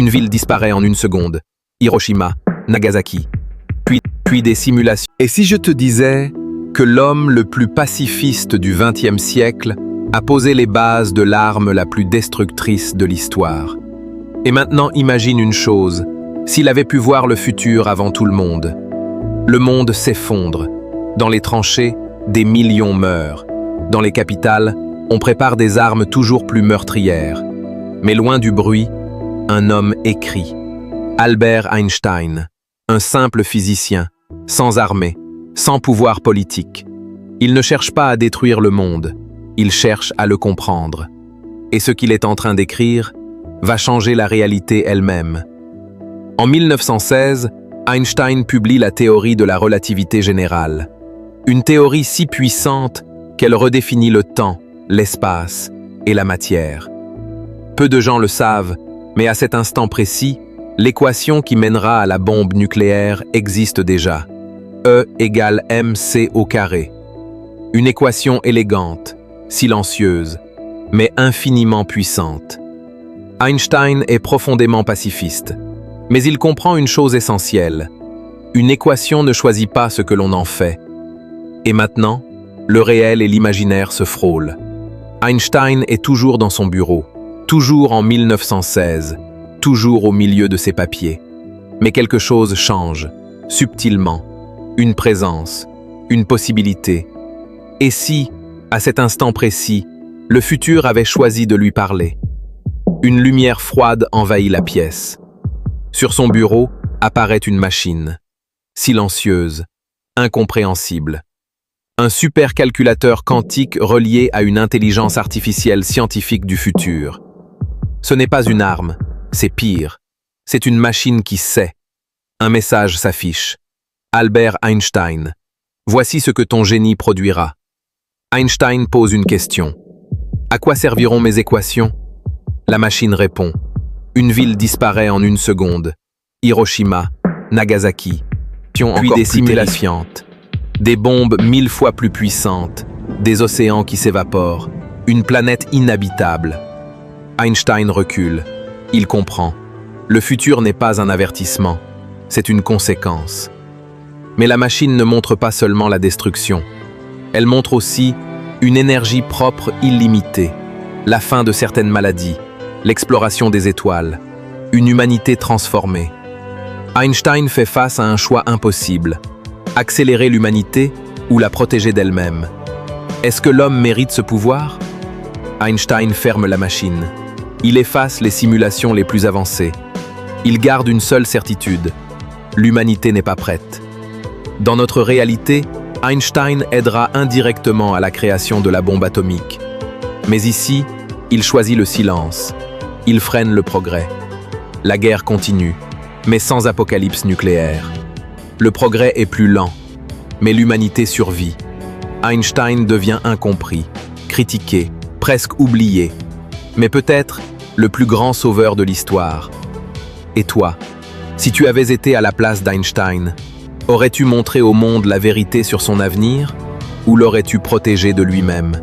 Une ville disparaît en une seconde. Hiroshima, Nagasaki. Puis des simulations. Et si je te disais que l'homme le plus pacifiste du XXe siècle a posé les bases de l'arme la plus destructrice de l'histoire? Et maintenant, imagine une chose, s'il avait pu voir le futur avant tout le monde s'effondre. Dans les tranchées, des millions meurent. Dans les capitales, on prépare des armes toujours plus meurtrières. Mais loin du bruit, un homme écrit. Albert Einstein, un simple physicien, sans armée, sans pouvoir politique. Il ne cherche pas à détruire le monde, il cherche à le comprendre. Et ce qu'il est en train d'écrire va changer la réalité elle-même. En 1916, Einstein publie la théorie de la relativité générale. Une théorie si puissante qu'elle redéfinit le temps, l'espace et la matière. Peu de gens le savent, mais à cet instant précis, l'équation qui mènera à la bombe nucléaire existe déjà. E égale mc au carré. Une équation élégante, silencieuse, mais infiniment puissante. Einstein est profondément pacifiste, mais il comprend une chose essentielle. Une équation ne choisit pas ce que l'on en fait. Et maintenant, le réel et l'imaginaire se frôlent. Einstein est toujours dans son bureau, toujours en 1916, toujours au milieu de ses papiers. Mais quelque chose change, subtilement. Une présence, une possibilité. Et si, à cet instant précis, le futur avait choisi de lui parler? Une lumière froide envahit la pièce. Sur son bureau apparaît une machine, silencieuse, incompréhensible. Un supercalculateur quantique relié à une intelligence artificielle scientifique du futur. Ce n'est pas une arme, c'est pire. C'est une machine qui sait. Un message s'affiche. Albert Einstein, voici ce que ton génie produira. Einstein pose une question. À quoi serviront mes équations? La machine répond. Une ville disparaît en une seconde. Hiroshima, Nagasaki. Puis des simulations. Des bombes 1000 fois plus puissantes. Des océans qui s'évaporent. Une planète inhabitable. Einstein recule. Il comprend. Le futur n'est pas un avertissement. C'est une conséquence. Mais la machine ne montre pas seulement la destruction. Elle montre aussi une énergie propre illimitée, la fin de certaines maladies, l'exploration des étoiles, une humanité transformée. Einstein fait face à un choix impossible. Accélérer l'humanité ou la protéger d'elle-même. Est-ce que l'homme mérite ce pouvoir? Einstein ferme la machine. Il efface les simulations les plus avancées. Il garde une seule certitude. L'humanité n'est pas prête. Dans notre réalité, Einstein aidera indirectement à la création de la bombe atomique. Mais ici, il choisit le silence. Il freine le progrès. La guerre continue, mais sans apocalypse nucléaire. Le progrès est plus lent, mais l'humanité survit. Einstein devient incompris, critiqué, presque oublié, mais peut-être le plus grand sauveur de l'histoire. Et toi, si tu avais été à la place d'Einstein, aurais-tu montré au monde la vérité sur son avenir ou l'aurais-tu protégé de lui-même?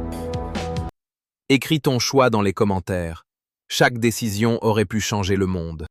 Écris ton choix dans les commentaires. Chaque décision aurait pu changer le monde.